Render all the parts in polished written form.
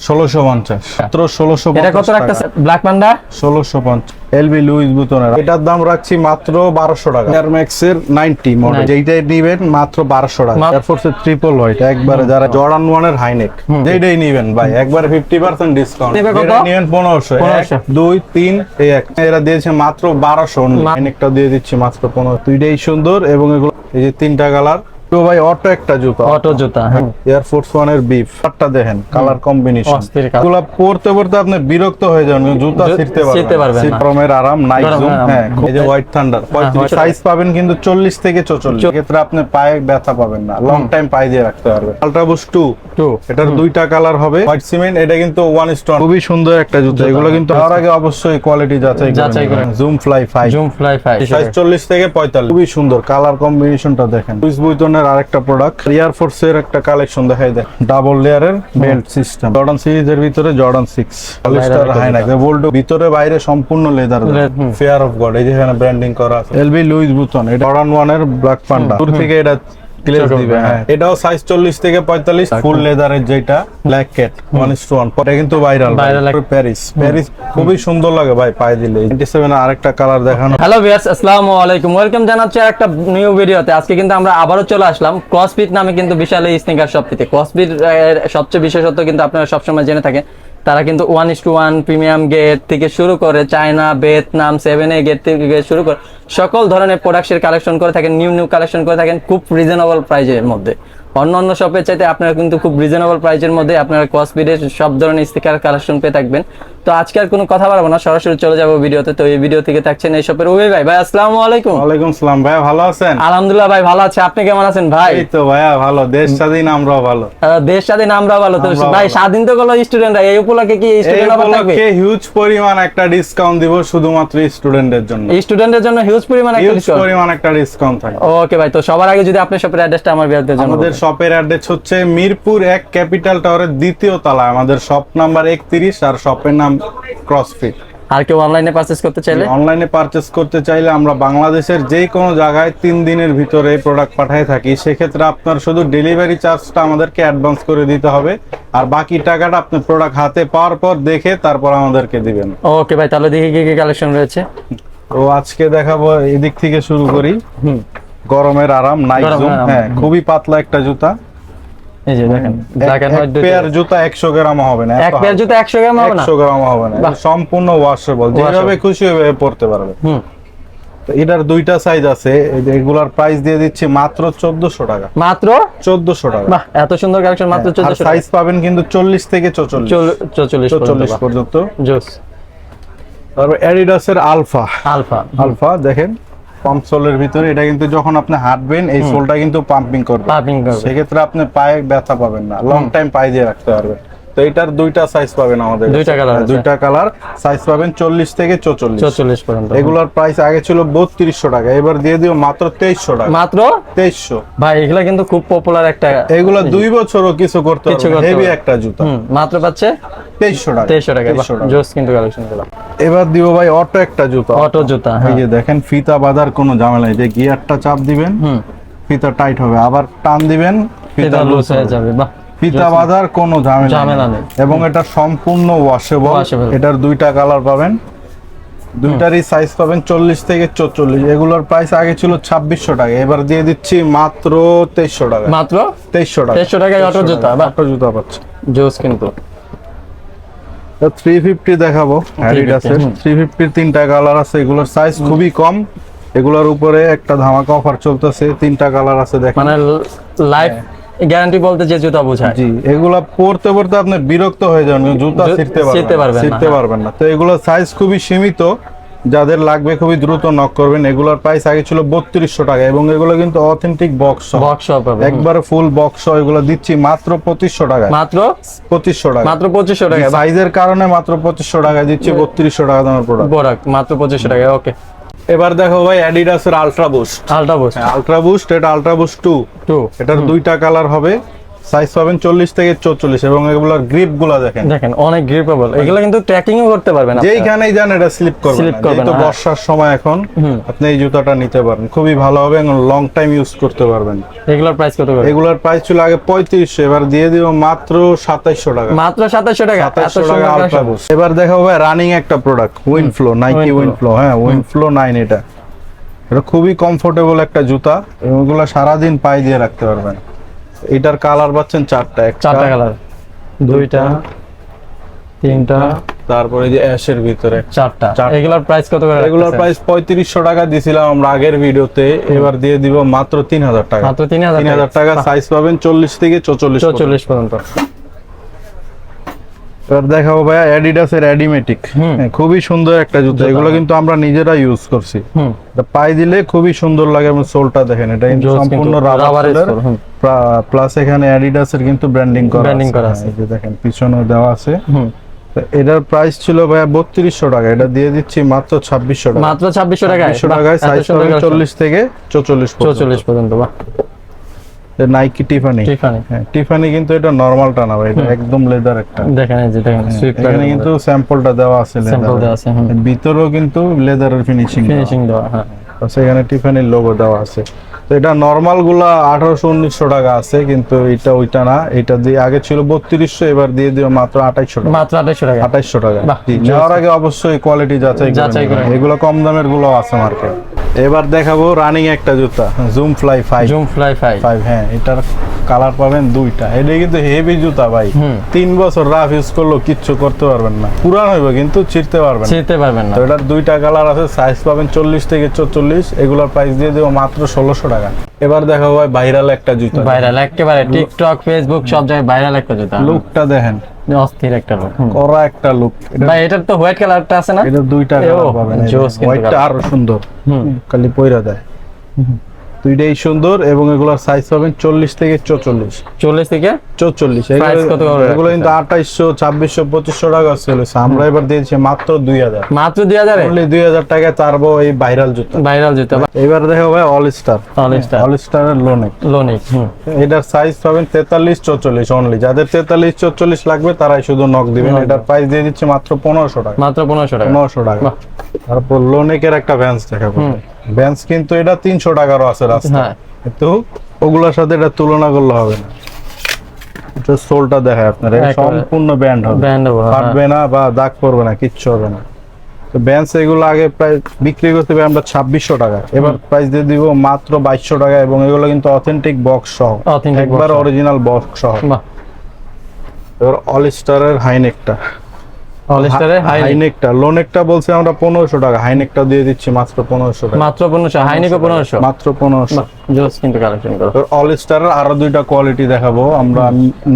1650 মাত্র 1650। এটা কত রাখতেছে ব্ল্যাক পান্ডা? 1650 এলবি লুইস বুতনের। এটার দাম রাখছি মাত্র 1200 টাকা। এয়ার ম্যাক্স এর 90 মডেল, যেইটাই নিবেন মাত্র 1200 টাকা। এয়ারফোর্স এর ট্রিপল হোয়াইট একবারে, যারা জর্ডান 1 এর হাইনেক যেইটাই নিবেন ভাই একবারে 50% ডিসকাউন্ট। যেটা নিবেন 1500, 1 2 3 এই এক, এরা দিয়েছে মাত্র 1200। হাইনেকটা দিয়ে দিচ্ছি মাত্র 1500। দুইটাই সুন্দর এবং এগুলো এই যে তিনটা কালার। তো ভাই অটো একটা জুতা, অটো জুতা, হ্যাঁ এয়ারফোর্স 1 এর বিফ। কালারটা দেখেন, কালার কম্বিনেশন এগুলো পরতে পড়তে আপনি বিরক্ত হয়ে যাবেন, জুতা ছিঁড়তে পারবেন না। গরমের আরাম, নাইট জুম। হ্যাঁ এই যে হোয়াইট থান্ডার 35 সাইজ পাবেন কিন্তু 40 থেকে 44। ক্ষেত্রে আপনি পায়ে ব্যথা পাবেন না, লং টাইম পায়ে দিয়ে রাখতে পারবেন। আলট্রা বুস্ট 2, এটার দুইটা কালার হবে, হোয়াইট সিমেন্ট। এটা কিন্তু 1 স্টোন, খুবই সুন্দর একটা জুতা। এগুলো কিন্তু আর আগে অবশ্যই কোয়ালিটি যাচাই করেন। জুম ফ্লাই 5, সাইজ 40 থেকে 45, খুবই সুন্দর। কালার কম্বিনেশনটা দেখেন। লুইস বুইটনের আরেকটা প্রোডাক্ট, এয়ারফোর্স এর একটা কালেকশন দেখাই দেয়। ডাবল লেয়ারের বেল্ট সিস্টেম, জর্ডান সিরিজের ভিতরে জর্ডান 6 পলিস্টার হাইনেক, বোল্ড ভিতরে বাইরে সম্পূর্ণ লেদার। ফেয়ার অফ গড এই যে এখানে ব্র্যান্ডিং করা আছে। এলবি লুইস বুতন, এটা জর্ডান 1 এর ব্ল্যাক পান্ডা। দূর থেকে এটা গ্লেজ দিবে। হ্যাঁ এটাও সাইজ 40 থেকে 45, ফুল লেদারের, যেটা ব্ল্যাক ক্যাট 1:1। এটা কিন্তু ভাইরাল। প্যারিস খুবই সুন্দর লাগে ভাই পায়ে দিলে। 27 এর আরেকটা কালার দেখানো। হ্যালো ভিউয়ার্স, আসসালামু আলাইকুম, ওয়েলকাম জানাচ্ছি একটা নিউ ভিডিওতে। আজকে কিন্তু আমরা আবারো চলে আসলাম ক্রসফিট নামে কিন্তু বিশাল এই স্নিকার শপটিতে। ক্রসফিট সবচেয়ে বিশেষত্ব কিন্তু আপনারা সবসময় জেনে থাকেন, তারা কিন্তু 1:1 প্রিমিয়াম গেট থেকে শুরু করে চায়না, ভিয়েতনাম 7A গেট থেকে শুরু করে সকল ধরনের প্রোডাক্টের কালেকশন করে থাকেন, নিউ কালেকশন করে থাকেন খুব রিজনেবল প্রাইজের মধ্যে। অন্য শপের চাইতে আপনারা কিন্তু খুব রিজনেবল প্রাইজের মধ্যে আপনারা ক্রসফিটের সব ধরনের স্টিকার কালেকশন পেয়ে থাকবেন। তো আজকে আর কোনো কথা বলবো না, সরাসরি চলে যাবো ভিডিওতে। তো এই ভিডিও থেকে থাকছেন এই শপের ওই ভাই আসসালামু আলাইকুম। ওয়ালাইকুম আসসালাম ভাই, ভালো আছেন? আলহামদুলিল্লাহ ভাই ভালো আছে, আপনি কেমন আছেন ভাই? এই তো ভাইয়া ভালো, দেশ স্বাধীন আমরাও ভালো। দেশ স্বাধীন আমরাও ভালো। তো ভাই স্বাধীন তো হলো স্টুডেন্টরা, এই উপলক্ষে কি স্টুডেন্ট অফার থাকবে? হিউজ পরিমাণ একটা ডিসকাউন্ট দিব শুধুমাত্র স্টুডেন্টদের জন্য। স্টুডেন্টদের জন্য হিউজ পরিমাণ একটা ডিসকাউন্ট থাকবে। ওকে ভাই, তো সবার আগে যদি আপনি শপের অ্যাড্রেসটা আমার ভিউয়ারদের জন্য। আমাদের শপের অ্যাড্রেস হচ্ছে মিরপুর 1 ক্যাপিটাল টাওয়ারের দ্বিতীয় তলায় আমাদের শপ নাম্বার 31, আর শপের নাম ক্রসফিট। আর কেউ অনলাইনে পারচেজ করতে চাইলে? অনলাইনে পারচেজ করতে চাইলে আমরা বাংলাদেশের যে কোনো জায়গায় 3 দিনের ভিতরে প্রোডাক্ট পাঠিয়ে থাকি। সেক্ষেত্রে আপনার শুধু ডেলিভারি চার্জটা আমাদেরকে অ্যাডভান্স করে দিতে হবে, আর বাকি টাকাটা আপনি প্রোডাক্ট হাতে পাওয়ার পর দেখে তারপর আমাদেরকে দিবেন। ওকে ভাই, তাহলে দেখি কি কালেকশন রয়েছে। তো আজকে দেখাবো, এদিক থেকে শুরু করি। গরমের আরাম, নাইট জুম। হ্যাঁ খুবই পাতলা একটা জুতা। এই যে দেখেন, এক পেয়ার জুতা 100 গ্রাম হবে না। এক পেয়ার জুতা 100 গ্রাম হবে না? 100 গ্রাম হবে না, সম্পূর্ণ ওয়াশেবল, যেভাবে খুশি হবে পরতে পারবে। তো এটার দুইটা সাইজ আছে। এগুলার প্রাইস দিয়ে দিচ্ছি মাত্র 1400 টাকা। মাত্র 1400 টাকা। বাহ, এত সুন্দর কালেকশন মাত্র 1400 টাকা। সাইজ পাবেন কিন্তু 40 থেকে 44 পর্যন্ত। জোস। তারপর অ্যাডিডাস এর আলফা দেখেন, পাম্প সোলের ভিতরে। এটা কিন্তু যখন আপনি হাঁটবেন এই সোলটা কিন্তু পাম্পিং করবে, সেক্ষেত্রে আপনি পায়ে ব্যথা পাবেন না, লং টাইম পায়ে দিয়ে রাখতে পারবেন। তো এটার দুইটা সাইজ পাবেন আমাদের, দুইটা কালার, সাইজ পাবেন 40 থেকে 44 পর্যন্ত। এগুলোর প্রাইস আগে ছিল 3200 টাকা, এবার দিয়ে দিও মাত্র 2300 টাকা। মাত্র 2300 ভাই, এগুলা কিন্তু খুব পপুলার একটা, এগুলা 2 বছরও কিছু করতে পারবে, হেভি একটা জুতা। মাত্র পাচ্ছে 2300 টাকা। 2300 টাকা জোস কিন্তু কালেকশন গুলো। এবার দিব ভাই অটো একটা জুতা। অটো জুতা, এই যে দেখেন, ফিতা বাঁধার কোনো ঝামেলা নেই, যে গিয়ারটা চাপ দিবেন ফিতা টাইট হবে, আবার টান দিবেন ফিতা লুজ হয়ে যাবে। বাহ, ফিতা বাঁধার কোনো ঝামেলা নেই, এবং এটা সম্পূর্ণ ওয়াশেবল। এটার দুইটা কালার পাবেন, দুইটারই সাইজ পাবেন 40 থেকে 44। এগুলোর প্রাইস আগে ছিল 2600 টাকা, এবার দিয়ে দিচ্ছি মাত্র 2300 টাকা। মাত্র 2300 টাকা। 2300 টাকায় অটো জুতা, অটো জুতা পাচ্ছে জোস কিন্তু। 350 দেখাবো অ্যাডিডাসের। 350 তিনটা কালার আছে, এগুলোর সাইজ খুবই কম। এগুলোর উপরে একটা ধামাকা অফার চলতেছে, তিনটা কালার আছে দেখেন, মানে লাইফ গ্যারান্টি বলতে যে জুতা বোঝায়। জি, এগুলা পরতে পরতে আপনি বিরক্ত হয়ে যাবেন, জুতা ছিঁড়তে পারবেন না। তো এগুলোর সাইজ খুবই সীমিত, যাদের লাগবে খুবই দ্রুত নক করবেন। এগুলোর প্রাইস আগে ছিল 3200 টাকা, এবং এগুলো কিন্তু অথেন্টিক বক্স পাবে, একবারে ফুল বক্স। এগুলো দিচ্ছি মাত্র 2500 টাকা। মাত্র 2500 টাকা। মাত্র 2500 টাকা। সাইজের কারণে মাত্র 2500 টাকা দিচ্ছি, 3200 টাকা দামের প্রোডাক্ট মাত্র 2500 টাকা। ওকে, এবার দেখো ভাই অ্যাডিডাস এর আলট্রা বুস্ট। এটা আলট্রা বুস্ট 2। এটার দুইটা কালার হবে, সাইজ পাবেন 40 থেকে 44 এবং এগুলোর গ্রিপ গুলা দেখেন অনেক গ্রিপেবল, এগুলো কিন্তু ট্র্যাকিংও করতে পারবেন আপনারা, যেইখানেই যান এটা স্লিপ করবে না, যেহেতু বর্ষার সময় এখন আপনি এই জুতাটা নিতে পারেন, খুবই ভালো হবে এবং লং টাইম ইউজ করতে পারবেন। এগুলোর প্রাইস কত করে? এগুলোর প্রাইস ছিল আগে 3500, এবার দিয়ে দিব মাত্র 2700 টাকা। মাত্র 2700 টাকা। 2700 টাকা আলট্রা বুস্ট। এবার দেখাবো ভাই রানিং একটা প্রোডাক্ট, উইন্ডফ্লো, নাইকি উইন্ডফ্লো। হ্যাঁ, উইন্ডফ্লো 9 এটা খুবই কমফোর্টেবল একটা জুতা এবং এগুলো সারাদিন পায়ে দিয়ে রাখতে পারবেন। এটার কালার পাচ্ছেন চারটা কালার, দুইটা, তিনটা, তারপরে যে অ্যাশের ভিতরে চারটা। এগুলোর প্রাইস কত করে? এগুলোর প্রাইস 3500 টাকা দিছিলাম আমরা আগের ভিডিওতে, এবার দিয়ে দিব মাত্র 3000 টাকা। মাত্র 3000 টাকা। সাইজ পাবেন 40 থেকে 44 পর্যন্ত। এবার দেখাবো ভাই অ্যাডিডাসের অ্যাডিমেটিক, খুবই সুন্দর একটা জুতা, এগুলো কিন্তু আমরা নিজেরা ইউজ করছি। এটা পায়ে দিলে খুবই সুন্দর লাগে এবং সোলটা দেখেন, এটা কিন্তু সম্পূর্ণ রাবারের প্লাস এখানে অ্যাডিডাসের কিন্তু ব্র্যান্ডিং করা আছে, এই যে দেখেন পিছনে দেওয়া আছে। এটার প্রাইস ছিল ভাই 3200 টাকা, এটা দিয়ে দিচ্ছি মাত্র 2600 টাকা। মাত্র 2600 টাকায়। 2600 টাকায় সাইজ পাবেন 40 থেকে 44 পর্যন্ত। বাহ, নাইকি টিফানি। হ্যাঁ, টিফানি কিন্তু এটা নরমালটা না ভাই, এটা একদম লেদার একটা। দেখেন এই যে দেখেন সুইপ, এখানে কিন্তু স্যাম্পলটা দেওয়া আছে, স্যাম্পল দেওয়া আছে। ভিতরেও কিন্তু লেদারের ফিনিশিং দেওয়া। হ্যাঁ, সেখানে টিফানির লোগো দেওয়া আছে। তো এটা নরমাল গুলা 1800-1900 টাকা আছে, কিন্তু এটা ওইটা না, এটা দিয়ে আগে ছিল 3200, এবার দিয়ে দিও মাত্র 2800 টাকা। মাত্র 2800 টাকা। নেওয়ার আগে অবশ্যই কোয়ালিটি যাচাই করে, এগুলো কম দামের গুলো আছে মার্কেট। এবার দেখাবো রানিং একটা জুতা, জুম ফ্লাই 5। হ্যাঁ, এটার কালার পাবেন দুইটা। এটা কিন্তু হেভি জুতা ভাই, 3 বছর রাফ ইউজ করলেও কিচ্ছু করতে পারবেন না, পুরান হইবে কিন্তু ছিঁড়তে পারবেন না। তো এটার দুইটা কালার আছে, সাইজ পাবেন 40 থেকে 44, এগুলোর প্রাইস দিয়ে দেবো মাত্র 1600 টাকা। এবার দেখাবো ভাই ভাইরাল একটা জুতা, ভাইরাল একেবারে টিকটক, ফেসবুক সব জায়গায় ভাইরাল একটা জুতা। লুকটা দেখেন, অস্থির একটা লুক, করা একটা লুক। ভাই এটার তো হোয়াইট কালারটা আছে না? এটা দুইটা কালার পাবেন, হোয়াইটটা আরো সুন্দর, খালি পয়রা দেয়। দুইটাই সুন্দর এবং এগুলোর সাইজ পাবেন 40 থেকে 44। 40 থেকে 44। এগুলো কিন্তু 2800, 2600, 2500 টাকা চলেছে, আমরা এবার দিয়েছি মাত্র 2000। মাত্র 2000 এ? অনলি 2000 টাকায় তারবো এই ভাইরাল জুতা। এবার দেখো ভাই অল স্টারের লোনেক। এটার সাইজ পাবেন 43, 44 অনলি। যাদের 43, 44 লাগবে তারাই শুধু নক দিবেন। এটার প্রাইস দিয়ে দিচ্ছি মাত্র 1500 টাকা। মাত্র 1500 টাকা। তারপর লোনেকের একটা ভ্যান্স দেখাবো। ভ্যান্স কিন্তু এটা 300 টাকারও আছে রাস্তায়, কিন্তু ওগুলোর সাথে এটা তুলনা করলে হবে না। এটা সোলটা দেখায় আপনারা, সম্পূর্ণ ব্যান্ড হবে, ফাটবে না বা দাগ পড়বে না, কিচ্ছু হবে না। তো ভ্যান্স এগুলো আগে প্রায় বিক্রি করতে হবে আমরা 2600 টাকা, এবার প্রাইস দিয়ে দিব মাত্র 2200 টাকা এবং এগুলো কিন্তু অথেন্টিক বক্স সহ, একবার অরিজিনাল বক্স সহ। এবার অল স্টারের হাইনেকটা, হাইনেকটা লোনেকটা বলছে আমরা 1500 টাকা, হাইনেকটা দিয়ে দিচ্ছি মাত্র 1500 টাকা। মাত্র 1500, হাইনেকও 1500, মাত্র 1500। জোস কিন্তু কালেকশন করো। অল স্টারের আরো দুইটা কোয়ালিটি দেখাবো আমরা,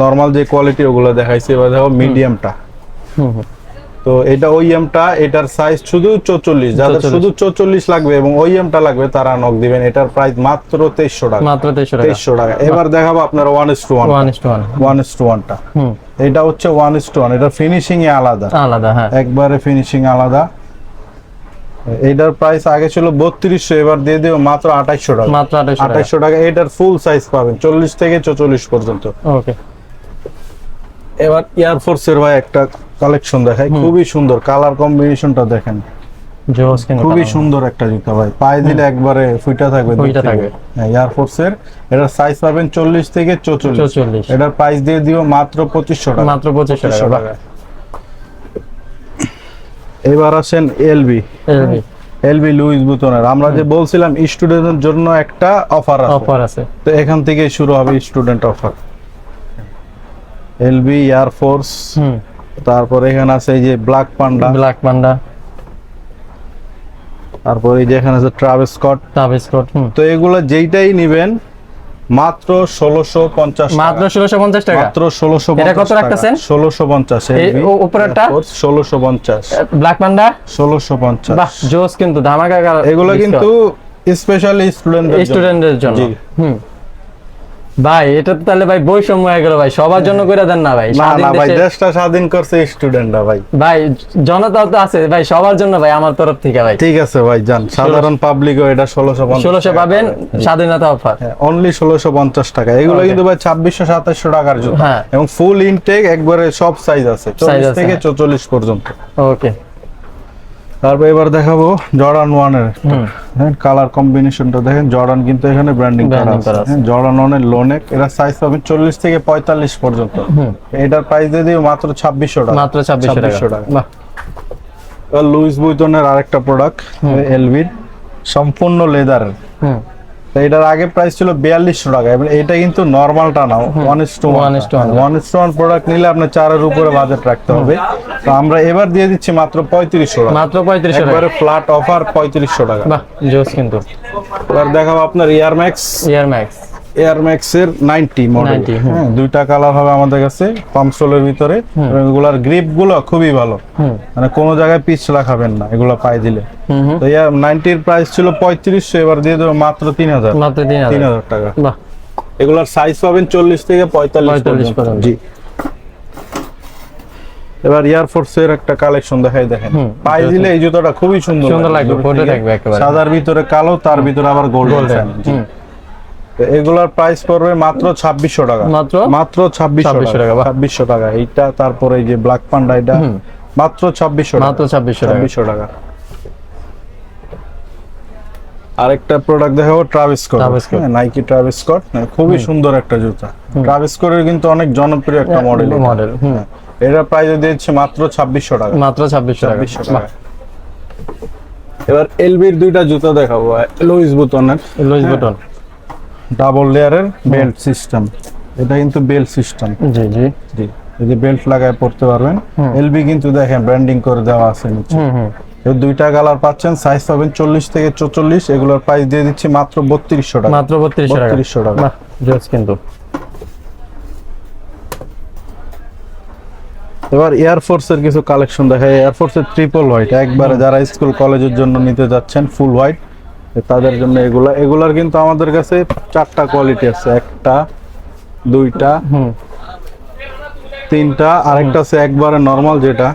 নরমাল যে কোয়ালিটি ওগুলো দেখাইছি, এবার দেখো মিডিয়ামটা। তো এটা ওইএমটা, এটার সাইজ শুধু 44। যাদের শুধু 44 লাগবে এবং ওইএমটা লাগবে তারা নক দিবেন। এটার প্রাইস মাত্র 2300 টাকা। মাত্র 2300 টাকা। এবার দেখাবো আপনার 1:1টা। এটা হচ্ছে 1:1, এটা ফিনিশিং এ আলাদা। হ্যাঁ, একবারে ফিনিশিং আলাদা। এটার প্রাইস আগে ছিল 3200, এবার দিয়ে দিও মাত্র 2800 টাকা। মাত্র 2800 টাকা। এটার ফুল সাইজ পাবেন 40 থেকে 44 পর্যন্ত। ওকে। এবার এয়ারফোর্স এর ভাই একটা কালেকশন দেখাই, খুবই সুন্দর, কালার কম্বিনেশনটা দেখেন, খুবই সুন্দর একটা জুতা ভাই, পায়ে দিলে একবারে ফুইটা থাকবে। হ্যাঁ, এয়ারফোর্স এর এটার সাইজ পাবেন 40 থেকে 44। এটার প্রাইস দিয়ে দিও মাত্র 2500 টাকা। মাত্র 2500 টাকা। এবার আসেন এলবি লুইস বুতনের। আমরা যে বলছিলাম স্টুডেন্টদের জন্য একটা অফার আছে, তো এখান থেকে শুরু হবে স্টুডেন্ট অফার। এলবি এয়ারফোর্স, তারপর এখানে আছে এই যে ব্ল্যাক পান্ডা, তারপর এই যে এখানে আছে ট্রাভিস স্কট। তো এগুলো যেইটাই নেবেন মাত্র 1650 টাকা। মাত্র 1650 টাকা। মাত্র 1650। এটা কত রাখতেছেন? 1650। এই উপরেরটা 1650। Black panda 1650। বাহ, জোস কিন্তু ধামাকা। এগুলো কিন্তু স্পেশালি স্টুডেন্টদের জন্য। জি। ভাই এটা তো তাহলে ভাই বৈষম্য হয়ে গেল ভাই, সবার জন্য করে দেন না ভাই। না না ভাই, দেশটা স্বাধীন করছে স্টুডেন্টরা ভাই। ভাই জনতা তো আছে ভাই, সবার জন্য ভাই, আমার তরফ থেকে ভাই। ঠিক আছে ভাই, জান সাধারণ পাবলিকও এটা 1650 পাবেন, স্বাধীনতা অফার অনলি 1650 টাকা। এগুলো কিন্তু ভাই 2600-2700 টাকার জুতা, এবং ফুল ইনটেক একবারে সব সাইজ আছে 40 থেকে 44 পর্যন্ত। ওকে, তারপর এবার দেখাবো জর্ডান 1 এর কালার কম্বিনেশনটা দেখেন। জর্ডান কিন্তু এখানে ব্র্যান্ডিং করা আছে। জর্ডান 1 এর লোনেক, এরা সাইজ পাবেন 40 থেকে 45 পর্যন্ত। এটার প্রাইস দিয়ে দিই মাত্র 2600 টাকা। মাত্র 2600 টাকা। বাহ। লুইস বুইটনের আরেকটা প্রোডাক্ট এলভির, সম্পূর্ণ লেদার। এটার আগে প্রাইস ছিল 4200 টাকা, এবং এটা কিন্তু নরমালটা না, 1:1 প্রোডাক্ট নিলে আপনার 4 এর উপরে বাজেট রাখতে হবে। তো আমরা এবার দিয়ে দিচ্ছি মাত্র 3500 টাকা। মাত্র 3500 টাকা, একবারে ফ্ল্যাট অফার 3500 টাকা। বাহ জোস কিন্তু। এবার দেখাবো আপনার এয়ার ম্যাক্স এর 90 মডেল। হ্যাঁ, দুইটা কালার হবে আমাদের কাছে, পাম্প সোলের ভিতরে। এগুলার গ্রিপ গুলো খুবই ভালো, মানে কোনো জায়গায় পিছলা খাবেন না এগুলো পায়ে দিলে। তো এর 90 এর প্রাইস ছিল 3500, এবার দিয়ে দেবো মাত্র 3000 টাকা। বাহ। এগুলার সাইজ পাবেন 40 থেকে 45 পর্যন্ত। জি। এবার এয়ারফোর্স এর একটা কালেকশন দেখাই, দেখেন পায়ে দিলে এই জুতাটা খুবই সুন্দর লাগবে, ফুটে থাকবে একেবারে। সাদার ভিতরে কালো, তার ভিতরে আবার গোল্ডেন। এগুলার প্রাইস পড়বে মাত্র 2600 টাকা। মাত্র 2600 টাকা। 2600 টাকা এইটা। তারপরে এই যে ব্ল্যাক পান্ডা, এটা মাত্র 2600 টাকা। আরেকটা প্রোডাক্ট দেখাবো Travis Scott, Nike Travis Scott, খুবই সুন্দর একটা জুতা। ট্রাভিস স্কটের কিন্তু অনেক জনপ্রিয় একটা মডেল। এটার প্রাইস দিয়েছে মাত্র 2600 টাকা। মাত্র 2600 টাকা। এবার এলবির দুইটা জুতা দেখাবো, লুইস বুটন ডাবল লেয়ারের বেল্ট সিস্টেম। এটা কিন্তু বেল্ট সিস্টেম। জি জি জি, এই যে বেল্ট লাগায় পড়তে পারবেন। এলবি কিন্তু দেখেন ব্র্যান্ডিং করে দেওয়া আছে নিচে। এই দুইটা কালার পাচ্ছেন, সাইজ পাবেন 40 থেকে 44। এগুলোর প্রাইস দিয়ে দিচ্ছি মাত্র 3200 টাকা। মাত্র 3200 টাকা। বাহ জোস কিন্তু। এবার এয়ারফোর্স এর কিছু কালেকশন দেখাই। এয়ারফোর্স এর ট্রিপল হোয়াইট, একবারে যারা স্কুল কলেজের জন্য নিতে যাচ্ছেন ফুল হোয়াইট, তাদের জন্য এগুলার কিন্তু আমাদের কাছে 4টা কোয়ালিটি আছে। একটা, দুইটা, তিনটা, আরেকটা আছে একবারে নরমাল যেটা,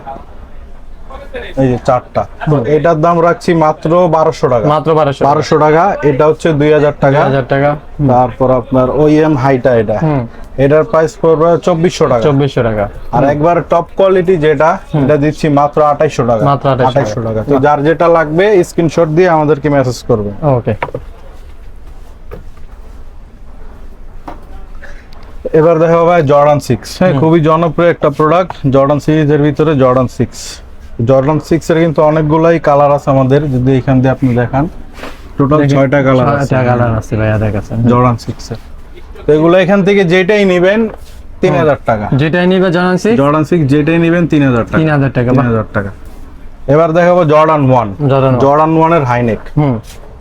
এই যে 4টা। তো এটার দাম রাখছি মাত্র 1200 টাকা। মাত্র 1200 টাকা। এটা হচ্ছে 2000 টাকা। তারপর আপনার ওএম হাইটা, এটার প্রাইস পড়বে 2400 টাকা। আর একবার টপ কোয়ালিটি যেটা, এটা দিচ্ছি মাত্র 2800 টাকা। মাত্র 2800 টাকা। তো যার যেটা লাগবে স্ক্রিনশট দিয়ে আমাদেরকে মেসেজ করবে। ওকে। এবার দেখো ভাই জর্ডান 6, খুবই জনপ্রিয় একটা প্রোডাক্ট। জর্ডান সিরিজের ভিতরে জর্ডান 6 এর কিন্তু অনেকগুলাই কালার আছে আমাদের। যদি এখান দিয়ে আপনি দেখান, টোটাল 6টা কালার আছে ভাইয়া দেখাচ্ছে জর্ডান 6 এর। তো এগুলো এখান থেকে যেটাই নেবেন 3000 টাকা। যেটাই নেবেন জর্ডান 6 যেটাই নেবেন 3000 টাকা। 3000 টাকা। এবার দেখাবো জর্ডান 1 এর হাইনেক।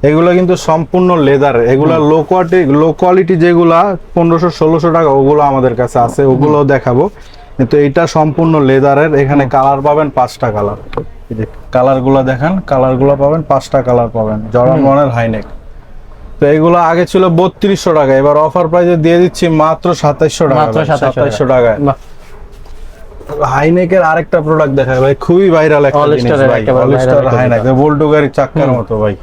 এগুলো কিন্তু সম্পূর্ণ লেদার। এগুলা লো কোয়ালিটি যেগুলা 1500-1600 টাকা, ওগুলো আমাদের কাছে আছে, ওগুলো দেখাবো। কিন্তু এটা সম্পূর্ণ লেদারের। এখানে কালার পাবেন 5টা কালার। এই যে কালারগুলো দেখেন, কালারগুলো পাবেন 5টা কালার পাবেন। জর্ডান 1 এর হাইনেক। তো এগুলো আগে ছিল 3200 টাকা, এবার অফার প্রাইসে দিয়ে দিচ্ছি মাত্র 2700 টাকা। 2700 টাকা। হাইনেকের আরেকটা প্রোডাক্ট দেখায় ভাই, খুবই ভাইরাল একটা জিনিস ভাই, হলিস্টার হাইনেক, বোল্টো গাড়ির চাক্কার মতো ভাই।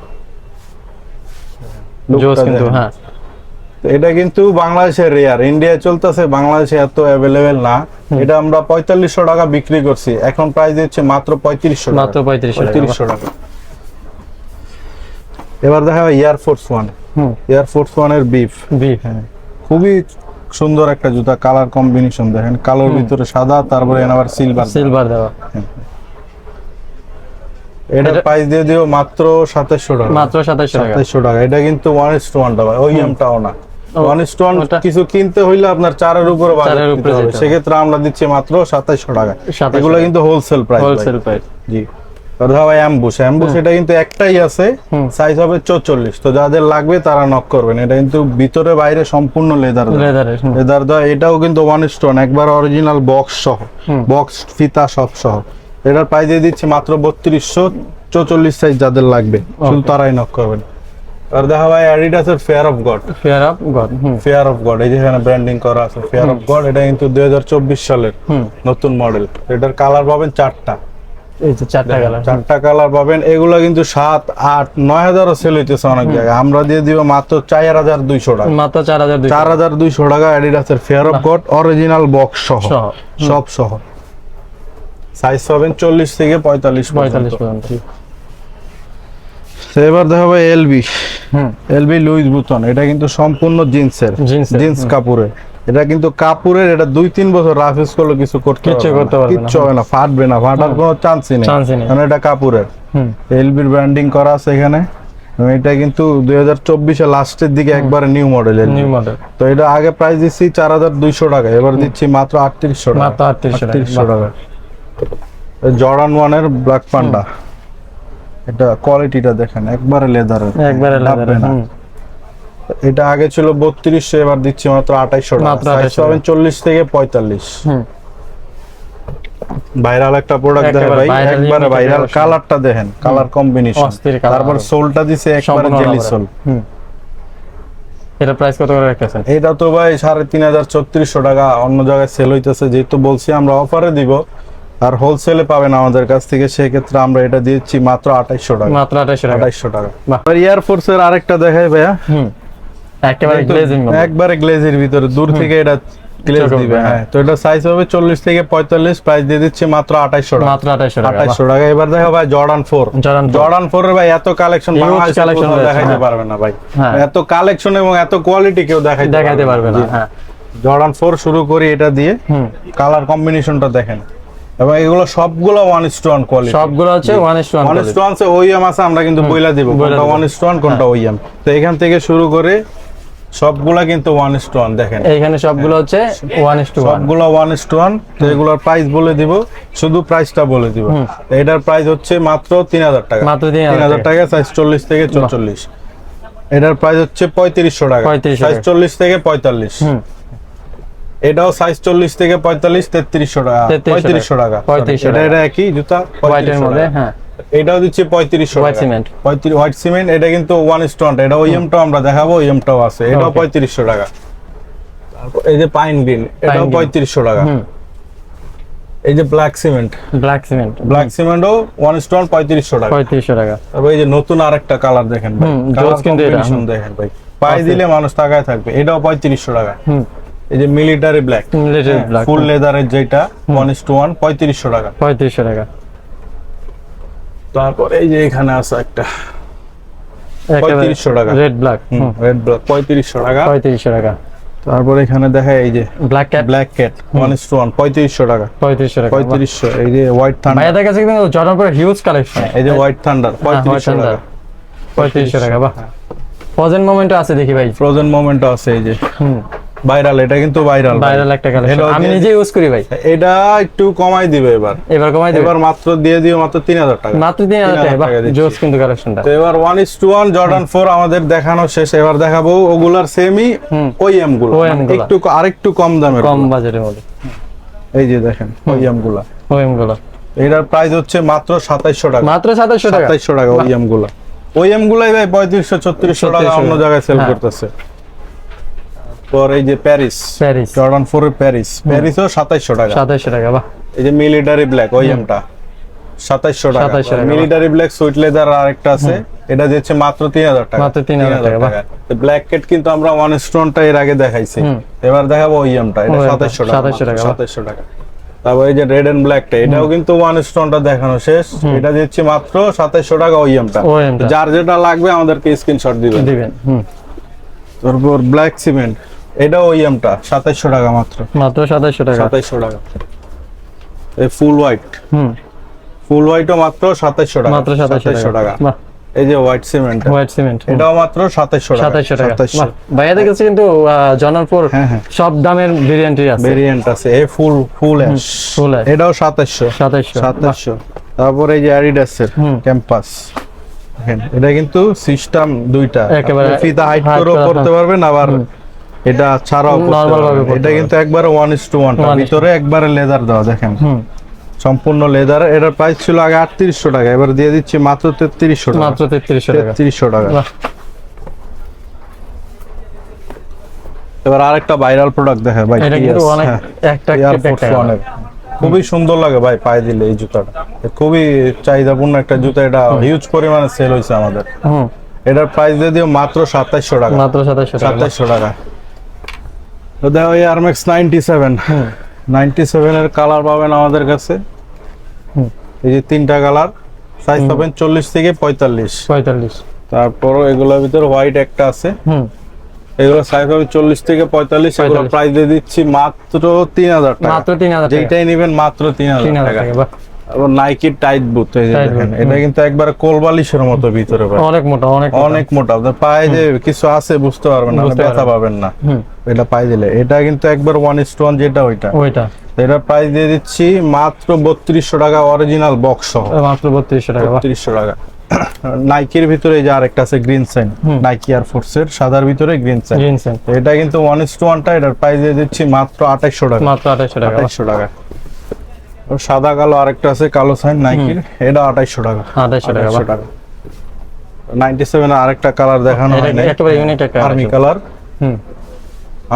এটা কিন্তু বাংলাদেশের রেয়ার, ইন্ডিয়া চলতেছে, বাংলাদেশে এত অ্যাভেলেবেল না। এটা আমরা 4500 টাকা বিক্রি করছি, এখন প্রাইস দিচ্ছে মাত্র 3500 টাকা। এবার দেখা হয় এয়ারফোর্স 1 এর বিফ। হ্যাঁ, খুবই সুন্দর একটা জুতা। কালার কম্বিনেশন দেখেন, কালোর ভিতরে সাদা, তারপরে আবার সিলভার দেওয়া। এটা প্রাইস দিয়ে দিও মাত্র 2700 টাকা। মাত্র 2700 টাকা। এটা কিন্তু 1:1 ভাই, ওইএমটাও না। 1:1 কিছু কিনতে হইলে আপনার 4 এর উপরে বাজেট দিতে হবে, সেক্ষেত্রে আমরা দিচ্ছি মাত্র 2700 টাকা। এগুলো কিন্তু হোলসেল প্রাইস। জি। ধরো ভাই অ্যাম্বুশ, এটা কিন্তু একটাই আছে, সাইজ হবে 44। তো যাদের লাগবে তারা নক করবেন। এটা কিন্তু ভিতরে বাইরে সম্পূর্ণ লেদার দেওয়া। এটাও কিন্তু 1:1, একবার অরিজিনাল বক্স সহ, বক্স ফিতা সব সহ। এটার প্রাইস দিয়ে দিচ্ছি মাত্র 3200। 44 সাইজ যাদের লাগবে শুধু তারাই নক করবেন। আর দেখা ভাই অ্যাডিডাসের fear of god. Fear of god, এই যে এখানে ব্র্যান্ডিং করা আছে ফেয়ার অফ গড। এটা কিন্তু 2024 সালের নতুন মডেল। এটার কালার পাবেন চারটা, এই যে চারটা কালার পাবেন। এগুলা কিন্তু 7, 8, 9,000 সেল হইতেছে অনেক জায়গায়। আমরা দিয়ে দিব মাত্র 4,200 টাকা, মাত্র 4,200 টাকা। অ্যাডিডাসের fear of god original box সহ, সব সহ। সাইজ পাবেন 40 থেকে 45 পর্যন্ত। এবার দেখাবো এলবি লুইস বুতন। এটা কিন্তু সম্পূর্ণ জিন্স কাপড়ের। এটা কিন্তু কাপড়ের, এটা 2-3 বছর রাফ ইউজ করলে কিছু করতে পারবে না, কিচ্ছু হবে না, ফাটবে না, ফাটার কোনো চান্সই নেই, কারণ এটা কাপড়ের। এলবির ব্র্যান্ডিং করা আছে এখানে। এটা কিন্তু 2024 এর লাস্টের দিকে একবারে নিউ মডেল। তো এটা আগে প্রাইস দিচ্ছি 4,200 টাকা, এবার দিচ্ছি মাত্র 3800 টাকা। জর্ডান 1 এর ব্ল্যাক পান্ডা। এটা কোয়ালিটিটা দেখেন, একবারে লেদারের, না। এটা আগে ছিল 3200, এবার দিচ্ছি মাত্র 2800 টাকা। সাইজ পাবেন 40 থেকে 45। ভাইরাল একটা প্রোডাক্ট দেখেন ভাই, একবারে ভাইরাল। কালারটা দেখেন, কালার কম্বিনেশন। তারপর সোলটা দিছে একবারে জেলি সোল। এটা প্রাইস কত করে রাখতেছেন? এটা তো ভাই 3500 3400 টাকা অন্য জায়গায় সেল হইতেছে। যেহেতু বলছি আমরা অফারে দিব আর হোলসেলে পাবেন আমাদের কাছ থেকে, সেই ক্ষেত্রে আমরা এটা দিচ্ছি মাত্র 2800 টাকা, মাত্র 2800 টাকা। আর এয়ারফোর্স এর আরেকটা দেখাই ভাইয়া, একেবারে গ্লেজিং, একবারে গ্লেজের ভিতরে, দূর থেকে এটা গ্লেজ দিবে। হ্যাঁ, তো এটা সাইজ হবে 40 থেকে 45, প্রাইস দিয়ে দিচ্ছি মাত্র 2800 টাকা, মাত্র 2800 টাকা। এবার দেখো ভাই জর্ডান 4 এর ভাই এত কালেকশন বাংলাদেশে দেখাইতে পারবে না ভাই, এত কালেকশন এবং এত কোয়ালিটি কেউ দেখাইতে পারবে না। হ্যাঁ, জর্ডান 4 শুরু করি এটা দিয়ে। কালার কম্বিনেশনটা দেখেন, এবং এগুলো সবগুলো 1:1 কোয়ালিটি, সবগুলো হচ্ছে 1:1 আছে। ওইএম আছে, আমরা কিন্তু বইলা দিব কোনটা 1:1 কোনটা ওইএম। তো এখান থেকে শুরু করে সবগুলা কিন্তু 1:1 দেখেন, এইখানে সবগুলো হচ্ছে 1:1, সবগুলো 1:1। তো এগুলোর প্রাইস বলে দিব, শুধু প্রাইসটা বলে দিব। এটার প্রাইস হচ্ছে মাত্র 3000 টাকা, মাত্র 3000 টাকা। সাইজ 40 থেকে 44। এটার প্রাইস হচ্ছে 3500 টাকা, সাইজ 40 থেকে 45। এটাও সাইজ 40 থেকে 45, 3300 টাকা, 3500 টাকা। এটা একই জুতা হোয়াইটের মধ্যে। হ্যাঁ, এটাও দিচ্ছি 3500 টাকা, হোয়াইট সিমেন্ট। এটা কিন্তু 1:1, এটা ওইএমটাও আমরা দেখাবো, ওইএমটাও আছে। এটাও 3500 টাকা। তারপর এই যে পাইন গ্রিন, এটাও 3500 টাকা। এই যে ব্ল্যাক সিমেন্টও 1:1, 3500 টাকা। তারপর এই যে নতুন আরেকটা কালার দেখেন ভাই, কালার কম্বিনেশন দেখেন ভাই, পায়ে দিলে মানুষ তাকায় থাকবে। এটাও 3500 টাকা। এই যে মিলিটারি ব্ল্যাক ফুল লেদারের, যেটা 1:1, 3500 টাকা। তারপর এই যে এখানে আছে একটা 3500 টাকা, রেড ব্ল্যাক 3500 টাকা। তারপর এখানে দেখা এই যে ব্ল্যাক ক্যাট 1:1, 3500 টাকা। এই যে হোয়াইট থান্ডার, ভাইয়াদের কাছে কিন্তু জর্ডান পরে হিউজ কালেকশন। এই যে হোয়াইট থান্ডার 3500 টাকা, 3500 টাকা। বাহ, ফ্রোজেন মোমেন্টও আছে দেখি ভাই, ফ্রোজেন মোমেন্টও আছে। এই যে ভাইরাল, এটা কিন্তু ভাইরাল একটা কালেকশন, আমি নিজে ইউজ করি ভাই। এটা একটু কমাই দিবে এবার মাত্র দিয়ে দিও মাত্র 3000 টাকা, মাত্র 3000 টাকা। বাহ, জোস কিন্তু কালেকশনটা। তো এবার 1:1 জর্ডান 4 আমাদের দেখানো শেষ। এবার দেখাবো ওগুলার সেমি ওইএম গুলো, একটু আরেকটু কম দামের, কম বাজেটের মধ্যে। এই যে দেখেন ওইএম গুলো। এটার প্রাইস হচ্ছে মাত্র 2700 টাকা, মাত্র 2700 টাকা। ওইএম গুলাই ভাই 3500-3400 টাকা অন্য জায়গায় সেল করতেছে। পর এই যে প্যারিস জর্ডান 4 এর প্যারিসও 2700 টাকা। বাহ, এই যে মিলিটারি ব্ল্যাক ওইএমটা 2700 টাকা। মিলিটারি ব্ল্যাক সুইট লেদার আরেকটা আছে, এটা দিচ্ছে মাত্র 3000 টাকা, মাত্র 3000 টাকা। বাহ, ব্ল্যাক ক্যাট কিন্তু আমরা 1:1টা এর আগে দেখাইছি, এবার দেখাবো ওইএমটা। এটা 2700 টাকা। তারপর এই যে রেড এন্ড ব্ল্যাকটা, এটাও কিন্তু 1:1টা দেখানো শেষ। এটা দিচ্ছে মাত্র 2700 টাকা ওইএমটা। যার যেটা লাগবে আমাদেরকে স্ক্রিনশট দিবেন। তারপর ব্ল্যাক সিমেন্ট, এটা ওইএমটা 2700 টাকা, মাত্র 2700 টাকা। এই ফুল হোয়াইটও মাত্র 2700 টাকা। এই যে হোয়াইট সিমেন্ট, এটাও মাত্র 2700 টাকা। ভাইয়াদের কাছে কিন্তু জর্ডান 4 সব দামের ভেরিয়েন্ট আছে। এই ফুল অ্যাশ, এটাও 2700। তারপর এই যে অ্যাডিডাসের ক্যাম্পাস, এটা কিন্তু সিস্টেম দুইটা, ফিতা হাইট করেও করতে পারবেন, আবার এটা ছাড়াও নরমাল ভাবে। এটা কিন্তু একবারে 1:1, ভিতরে একবারে লেদার দেওয়া, দেখেন সম্পূর্ণ লেদার। এটার প্রাইস ছিল আগে 3800 টাকা, এবার দিয়ে দিচ্ছি মাত্র 3300 টাকা, 3300 টাকা। এবার আরেকটা ভাইরাল প্রোডাক্ট দেখে ভাই, এটা কিন্তু অনেক Air Force One এর। খুবই সুন্দর লাগে ভাই পায়ে দিলে এই জুতাটা, খুবই চাহিদাপূর্ণ একটা জুতা, এটা হিউজ পরিমাণে সেল হয়েছে আমাদের। এটার প্রাইস দিয়ে দিও মাত্র 2700 টাকা, মাত্র 2700 টাকা। তো দেখো এই Air Max 97, 97 এর কালার পাবেন আমাদের কাছে, এই যে তিনটা কালার, সাইজ পাবেন 40 থেকে 45। তারপর এগুলোর ভিতর হোয়াইট একটা আছে, এগুলো সাইজ হবে 40 থেকে 45। এগুলো প্রাইস দিয়ে দিচ্ছি মাত্র 3000 টাকা, মাত্র 3000 টাকা, যেটাই নেবেন মাত্র 3000 টাকা। আবার নাইকি টাইট বুট, এই যে দেখেন, এটা কিন্তু একবারে কোলবালিশের মতো ভিতরে ভাই, অনেক মোটা, অনেক মোটা। আপনার পায়ে যে কিছু আছে বুঝতে পারবেন না, ব্যথা পাবেন না এটা পায়ে দিলে। এটা কিন্তু একবার 1:1 যেটা ওইটা। এটা প্রাইস দিয়ে দিচ্ছি মাত্র 3200 টাকা, অরিজিনাল বক্স সহ, মাত্র 3200 টাকা। 3200 টাকা। নাইকির ভিতরে এই যে আরেকটা আছে green sign, Nike air force এর সাদার ভিতরে গ্রিন সাইন। এটা কিন্তু 1:1 টা, এটার প্রাইস দিয়ে দিচ্ছি মাত্র 2800 টাকা, মাত্র 2800 টাকা। সাদা কালো আরেকটা আছে কালো সাইন নাইকির, এটা 2800 টাকা, 2800 টাকা। 97 এর আরেকটা কালার দেখানো হয় না, একেবারে ইউনিক একটা আর্মি কালার,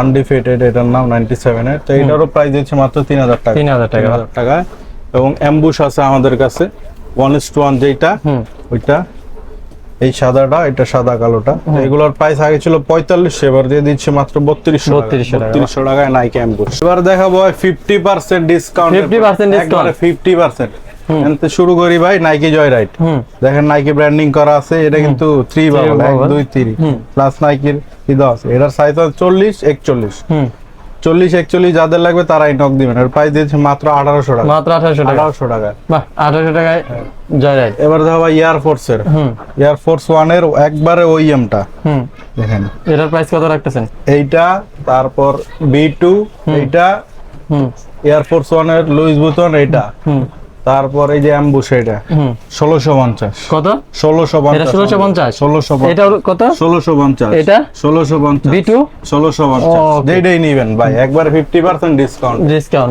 আনডিফিটেড, এটার নাম 97 এর। তো এটারও প্রাইস দিচ্ছি মাত্র 3000 টাকা, 3000 টাকা। এবং অ্যাম্বুশ আছে আমাদের কাছে 1:1 যেটা ওইটা, এই সাদাটা, এটা সাদা কালোটা। এগুলোর প্রাইস আগে ছিল 4500, এবার দিয়ে দিচ্ছি মাত্র 3200 টাকায় নাইকি অ্যাম্বুশ। এবার দেখাবো 50% ডিসকাউন্ট, 50%। এনতে শুরু করি ভাই নাইকি জয়রাইড। দেখেন নাইকি ব্র্যান্ডিং করা আছে, এটা কিন্তু 3 বাবল 1 2 3 প্লাস নাইকির কি দাও আছে। এটার সাইজ আছে 40 41, 40 41 যাদের লাগবে তারাই নক দিবেন। এর প্রাইস দিয়েছে মাত্র 1800 টাকা, মাত্র 1800 টাকা। বাহ, 1800 টাকায় জয়রাইড। এবার দেখো ভাই এয়ার ফোর্স এর, এয়ার ফোর্স 1 এর একবারে ওইএমটা দেখেন, এটার প্রাইস কত রাখতেছেন? এইটা, তারপর B2, এইটা এয়ার ফোর্স 1 এর লুইস বুতন, এইটা, তারপর এই যে অ্যাম্বুশ, এটা 1650। কত? 1650। এটা 1650। এটা কত? 1650। এটা 1650। B2 1650। যেটাই নেবেন ভাই একবার 50% ডিসকাউন্ট,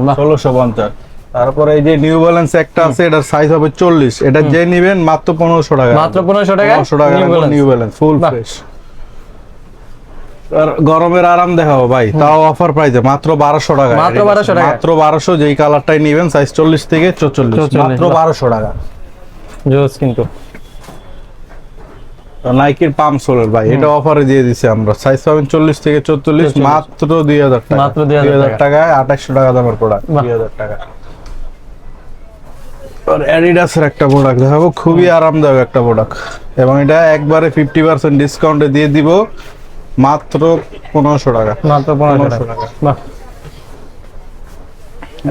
বাহ 1650। তারপর এই যে নিউ ব্যালেন্স একটা আছে, এটার সাইজ হবে 40, এটা যে নেবেন মাত্র 1500 টাকা, মাত্র 1500 টাকা নিউ ব্যালেন্স ফুল ফ্রেশ। আর গরমের আরাম দেখাবো ভাই, তাও অফার প্রাইসে মাত্র 1200 টাকা, মাত্র 1200, যেই কালারটাই নেবেন সাইজ 40 থেকে 44, মাত্র 1200 টাকা। জোস কিন্তু নাইকির পাম সোলের ভাই, এটা অফারে দিয়ে দিছি আমরা, সাইজ পাবেন 40 থেকে 44, মাত্র 2000 টাকা, মাত্র 2000 টাকায় 2800 টাকা দামের প্রোডাক্ট, 2000 টাকা। আর অ্যাডিডাসের একটা প্রোডাক্ট দেখাবো, খুবই আরামদায়ক একটা প্রোডাক্ট, এবং এটা একবারে 50% ডিসকাউন্টে দিয়ে দিব মাত্র 1500 টাকা, মাত্র 1500 টাকা। বাহ।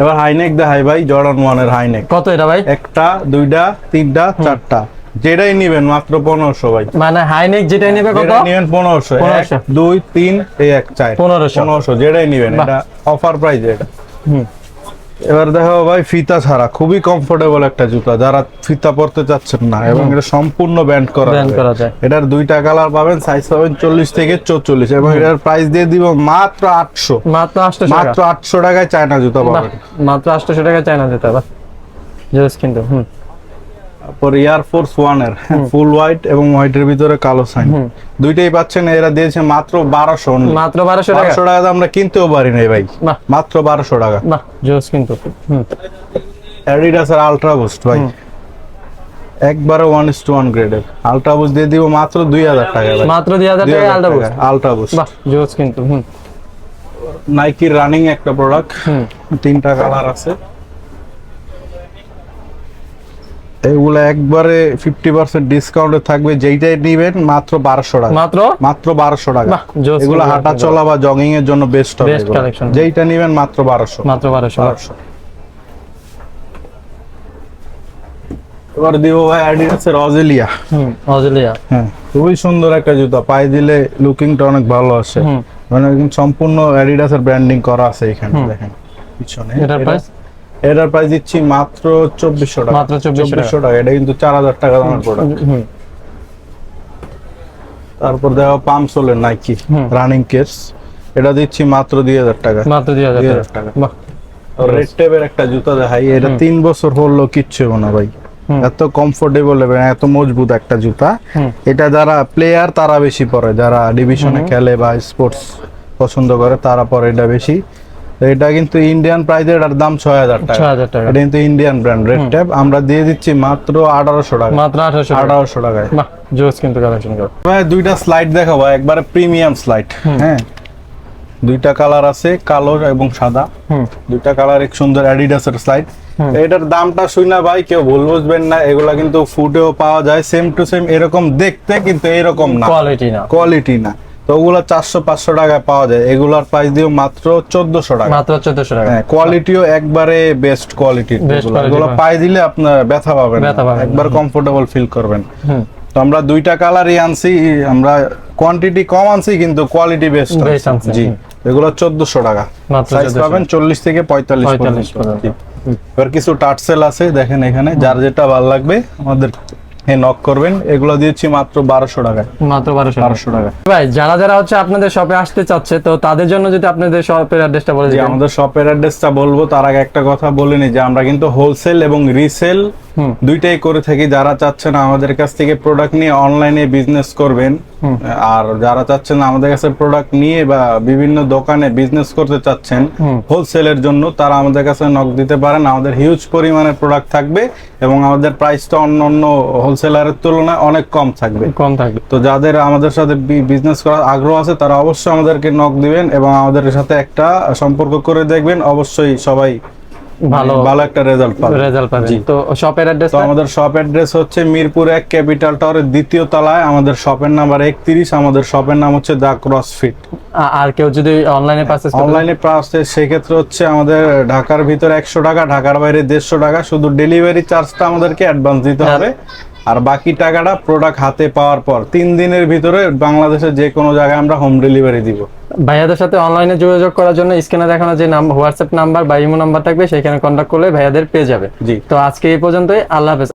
এবার হাইনেক দেখাই ভাই, জর্ডান 1 এর হাইনেক। কত এটা ভাই? একটা, দুইটা, তিনটা, চারটা, যেটাই নেবেন মাত্র 1500 ভাই। মানে হাইনেক যেটাই নেবে কত? নেবেন 1500, 1 2 3 এই 1 4 1500, যেটাই নেবেন, এটা অফার প্রাইস এটা। এবার দেখো ভাই ফিতা ছাড়া খুবই কমফোর্টেবল একটা জুতা, যারা ফিতা পরতে চাচ্ছেন না, এবং এটা সম্পূর্ণ ব্যান্ড করা যায়। এটার দুইটা কালার পাবেন, সাইজ পাবেন 40 থেকে 44, এবং এটার প্রাইস দিয়ে দিব মাত্র 800, মাত্র 800 টাকায় চায়না জুতা পাবেন, মাত্র 800 টাকায় চায়না জুতা। বাহ জোস কিন্তু। তারপর এয়ার ফোর্স 1 এর ফুল হোয়াইট এবং হোয়াইটের ভিতরে কালো সাইন, দুইটাই পাচ্ছেন। এরা দিয়েছে মাত্র 1200, মাত্র 1200 টাকা আমরা কিনতেও পারি নাই ভাই, মাত্র 1200 টাকা। বাহ জোস কিন্তু। অ্যাডিডাস এর আলট্রা বুস্ট ভাই, একবারে 1:1 গ্রেডের আলট্রা বুস্ট দিয়ে দিব মাত্র 2000 টাকা ভাই, মাত্র 2000 টাকায় আলট্রা বুস্ট। বাহ জোস কিন্তু। নাইকির রানিং একটা প্রোডাক্ট, তিনটা কালার আছে, এগুলো একবারে 50% ডিসকাউন্টে থাকবে, যেইটাই নেবেন মাত্র 1200 টাকা, মাত্র 1200 টাকা। এগুলো হাঁটা চলা বা জগিং এর জন্য বেস্ট হবে, যেইটা নেবেন মাত্র 1200, মাত্র 1200। এবার দিব ভাই অ্যাডিডাস এর অজেলিয়া। অজেলিয়া হ্যাঁ, খুবই সুন্দর একটা জুতা, পায়ে দিলে লুকিংটা অনেক ভালো আসে, মানে সম্পূর্ণ অ্যাডিডাস এর ব্র্যান্ডিং করা আছে এখানে দেখেন পিছনে। এটার প্রাইস দিচ্ছি মাত্র 2400 টাকা, মাত্র 2400 টাকা। এটা কিন্তু 4000 টাকা দামের প্রোডাক্ট। তারপর দেখো পাম সোলের নাইকি রানিং কেস, এটা দিচ্ছি মাত্র 2000 টাকা, মাত্র 2000 টাকা। বাহ। রেড টেপের একটা জুতা দেখাই, এটা 3 বছর হলো কিচ্ছু হবে না ভাই, এত কমফোর্টেবল এবং এত মজবুত একটা জুতা। এটা যারা প্লেয়ার তারা বেশি পরে, যারা ডিভিশনে খেলে বা স্পোর্টস পছন্দ করে তারা পরে এটা বেশি। তো এটা কিন্তু ইন্ডিয়ান প্রাইসের, এটার দাম 6000 টাকা। 6000 টাকা। এটা কিন্তু ইন্ডিয়ান ব্র্যান্ড রেড ট্যাপ, আমরা দিয়ে দিচ্ছি মাত্র 1800 টাকা। মাত্র 1800 টাকায়। বাহ, জোস কিন্তু কালেকশন করো ভাই দুইটা স্লাইড দেখাবো, একবারে প্রিমিয়াম স্লাইড। হ্যাঁ, দুইটা কালার আছে, কালো এবং সাদা। দুইটা কালার এক সুন্দর অ্যাডিডাসের স্লাইড। এটার দামটা শুনা ভাই কেউ ভুল বুঝবেন না, এগুলা কিন্তু ফুটেও পাওয়া যায় সেম টু সেম এরকম দেখতে, কিন্তু এরকম না, কোয়ালিটি না। তো ওগুলা 400-500 টাকায় পাওয়া যায়, এগুলার প্রাইস দিও মাত্র 1400 টাকা। মাত্র 1400 টাকা। হ্যাঁ, কোয়ালিটিও একবারে বেস্ট কোয়ালিটির। এগুলো পাই দিলে আপনার ব্যথা পাবেন না, একবার কমফোর্টেবল ফিল করবেন। তো আমরা দুইটা কালারই আনছি, আমরা কোয়ান্টিটি কম আনছি কিন্তু কোয়ালিটি বেস্ট। জি, এগুলো 1400 টাকা। সাইজ পাবেন 40 থেকে 45 পর্যন্ত। এবার কিছু টার্সেল আছে দেখেন এখানে, যার যেটা ভালো লাগবে আমাদের নক করবেন। এগুলো দিয়েছি মাত্র 1200 টাকা। মাত্র 1200 টাকা। ভাই যারা যারা হচ্ছে আপনাদের শপে আসতে চাচ্ছে, তো তাদের জন্য যদি আপনাদের শপের অ্যাড্রেসটা বলে দিন। আমাদের শপের অ্যাড্রেসটা বলবো তার আগে একটা কথা বলে নি যে আমরা কিন্তু হোলসেল এবং রিসেল দুইটাই করে থাকি। যারা চাচ্ছেন আমাদের কাছ থেকে প্রোডাক্ট নিয়ে অনলাইনে বিজনেস করবেন, আর যারা চাচ্ছেন আমাদের কাছে প্রোডাক্ট নিয়ে বা বিভিন্ন দোকানে বিজনেস করতে চাচ্ছেন হোলসেলের জন্য, তারা আমাদের কাছে নক দিতে পারেন। আমাদের হিউজ পরিমাণে প্রোডাক্ট থাকবে এবং আমাদের প্রাইসটা অন্যান্য হোলসেলারের তুলনায় অনেক কম থাকবে। তো যাদের আমাদের সাথে বিজনেস করার আগ্রহ আছে তারা অবশ্যই আমাদেরকে নক দিবেন এবং আমাদের সাথে একটা সম্পর্ক করে দেখবেন, অবশ্যই সবাই ভালো একটা রেজাল্ট পাবেন। তো শপের অ্যাড্রেস, তো আমাদের শপ অ্যাড্রেস হচ্ছে মিরপুর 1 ক্যাপিটাল টাওয়ারের 2য় তলায়, আমাদের শপের নাম্বার 31। আমাদের শপের নাম হচ্ছে দা ক্রসফিট। আর কেউ যদি অনলাইনে পারচেজ সেক্ষেত্রে হচ্ছে আমাদের ঢাকার ভিতরে 100 টাকা, ঢাকার বাইরে 150 টাকা। শুধু ডেলিভারি চার্জটা আমাদেরকে অ্যাডভান্স দিতে হবে, আর বাকি টাকাটা প্রোডাক্ট হাতে পাওয়ার পর 3 দিনের ভিতরে বাংলাদেশের যে কোনো জায়গায় আমরা হোম ডেলিভারি দিব। ভাইয়াদের সাথে অনলাইনে যোগাযোগ করার জন্য স্ক্রিনে দেখানো যে নাম্বার, হোয়াটসঅ্যাপ নাম্বার বা ইমো নাম্বার থাকবে, সেখানে কন্ট্যাক্ট করলে ভাইয়াদের পেয়ে যাবে। জি, তো আজকে এই পর্যন্তই, আল্লাহ হাফেজ।